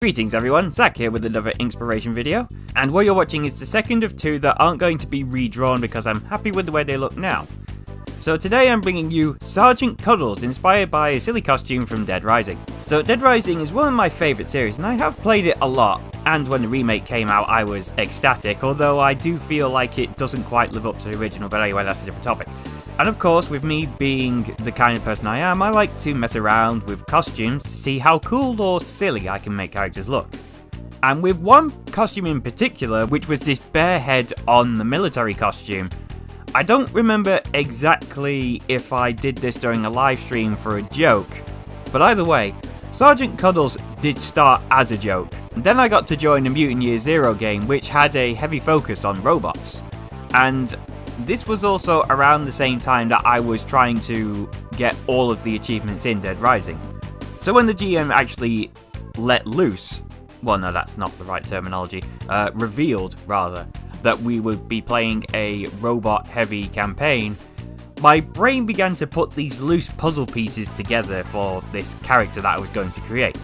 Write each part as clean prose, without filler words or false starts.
Greetings everyone, Zach here with another inspiration video, and what you're watching is the second of two that aren't going to be redrawn because I'm happy with the way they look now. So today I'm bringing you Sergeant Cuddles, inspired by a silly costume from Dead Rising. So Dead Rising is one of my favourite series, and I have played it a lot, and when the remake came out I was ecstatic, although I do feel like it doesn't quite live up to the original, but anyway, that's a different topic. And of course, with me being the kind of person I am, I like to mess around with costumes to see how cool or silly I can make characters look. And with one costume in particular, which was this bear head on the military costume, I don't remember exactly if I did this during a live stream for a joke, but either way, Sergeant Cuddles did start as a joke. Then I got to join a Mutant Year 0 game which had a heavy focus on robots. And this was also around the same time that I was trying to get all of the achievements in Dead Rising. So when the GM actually let loose, well no, that's not the right terminology, revealed rather, that we would be playing a robot-heavy campaign, my brain began to put these loose puzzle pieces together for this character that I was going to create.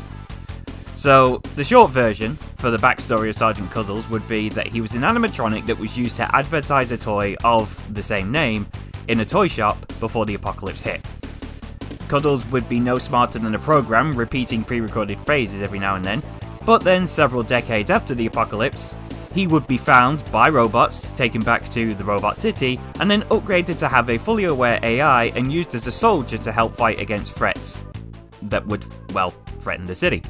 So, the short version for the backstory of Sergeant Cuddles would be that he was an animatronic that was used to advertise a toy of the same name in a toy shop before the apocalypse hit. Cuddles would be no smarter than a program, repeating pre-recorded phrases every now and then, but then several decades after the apocalypse, he would be found by robots, taken back to the robot city, and then upgraded to have a fully aware AI and used as a soldier to help fight against threats that would, well, threaten the city.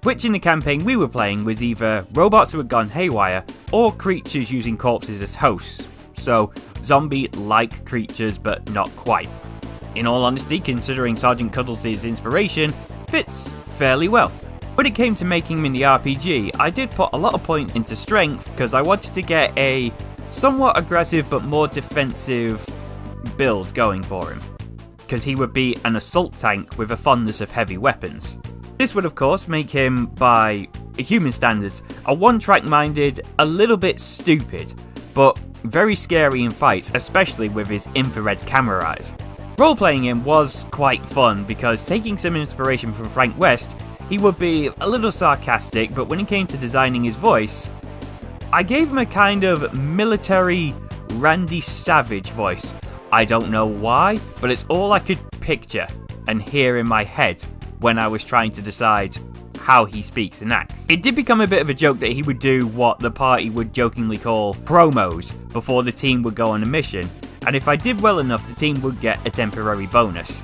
Which in the campaign we were playing was either robots who had gone haywire, or creatures using corpses as hosts. So, zombie-like creatures, but not quite. In all honesty, considering Sergeant Cuddles' inspiration, fits fairly well. When it came to making him in the RPG, I did put a lot of points into strength because I wanted to get a somewhat aggressive but more defensive build going for him. Because he would be an assault tank with a fondness of heavy weapons. This would of course make him, by human standards, a one-track minded, a little bit stupid, but very scary in fights, especially with his infrared camera eyes. Role-playing him was quite fun because, taking some inspiration from Frank West, he would be a little sarcastic, but when it came to designing his voice, I gave him a kind of military Randy Savage voice. I don't know why, but it's all I could picture and hear in my head when I was trying to decide how he speaks and acts. It did become a bit of a joke that he would do what the party would jokingly call promos before the team would go on a mission, and if I did well enough, the team would get a temporary bonus.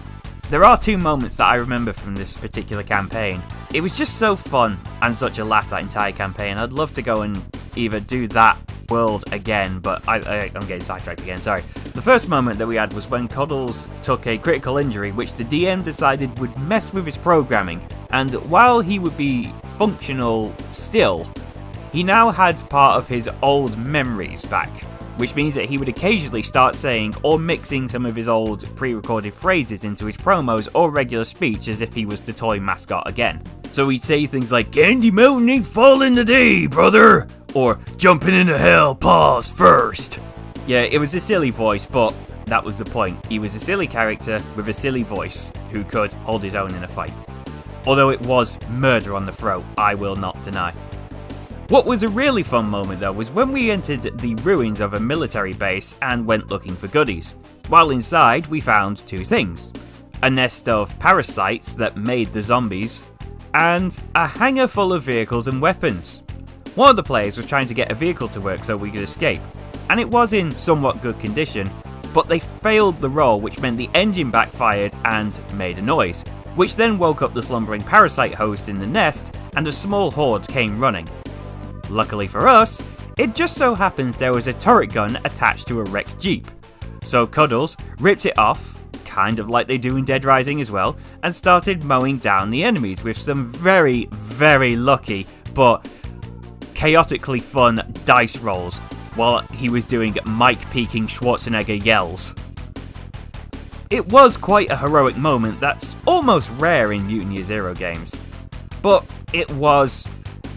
There are two moments that I remember from this particular campaign. It was just so fun and such a laugh, that entire campaign. I'd love to go and either do that world again, but I'm getting sidetracked again, sorry. The first moment that we had was when Cuddles took a critical injury, which the DM decided would mess with his programming, and while he would be functional still, he now had part of his old memories back, which means that he would occasionally start saying or mixing some of his old pre-recorded phrases into his promos or regular speech as if he was the toy mascot again. So he'd say things like, "Candy mountain ain't falling today, brother!" or "Jumping into hell, paws first." Yeah, it was a silly voice, but that was the point. He was a silly character with a silly voice who could hold his own in a fight. Although it was murder on the throat, I will not deny. What was a really fun moment though was when we entered the ruins of a military base and went looking for goodies. While inside, we found two things: a nest of parasites that made the zombies, and a hangar full of vehicles and weapons. One of the players was trying to get a vehicle to work so we could escape, and it was in somewhat good condition, but they failed the roll, which meant the engine backfired and made a noise, which then woke up the slumbering parasite host in the nest, and a small horde came running. Luckily for us, it just so happens there was a turret gun attached to a wrecked jeep. So Cuddles ripped it off, kind of like they do in Dead Rising as well, and started mowing down the enemies with some very, very lucky, but chaotically fun dice rolls, while he was doing mic-peaking Schwarzenegger yells. It was quite a heroic moment that's almost rare in Mutant Year 0 games, but it was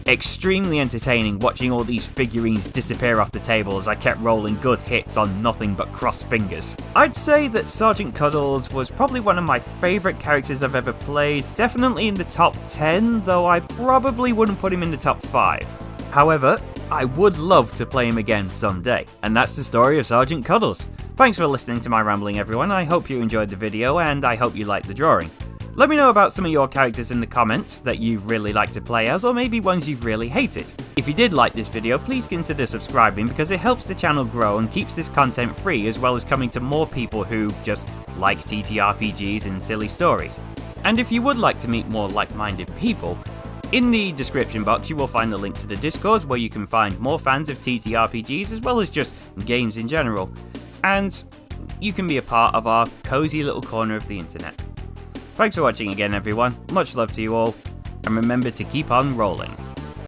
extremely entertaining watching all these figurines disappear off the table as I kept rolling good hits on nothing but crossed fingers. I'd say that Sergeant Cuddles was probably one of my favourite characters I've ever played, definitely in the top 10, though I probably wouldn't put him in the top 5. However, I would love to play him again someday, and that's the story of Sergeant Cuddles. Thanks for listening to my rambling, everyone. I hope you enjoyed the video, and I hope you liked the drawing. Let me know about some of your characters in the comments that you've really liked to play as, or maybe ones you've really hated. If you did like this video, please consider subscribing because it helps the channel grow and keeps this content free, as well as coming to more people who just like TTRPGs and silly stories. And if you would like to meet more like-minded people, in the description box you will find the link to the Discord where you can find more fans of TTRPGs as well as just games in general. And you can be a part of our cozy little corner of the internet. Thanks for watching again, everyone. Much love to you all, and remember to keep on rolling.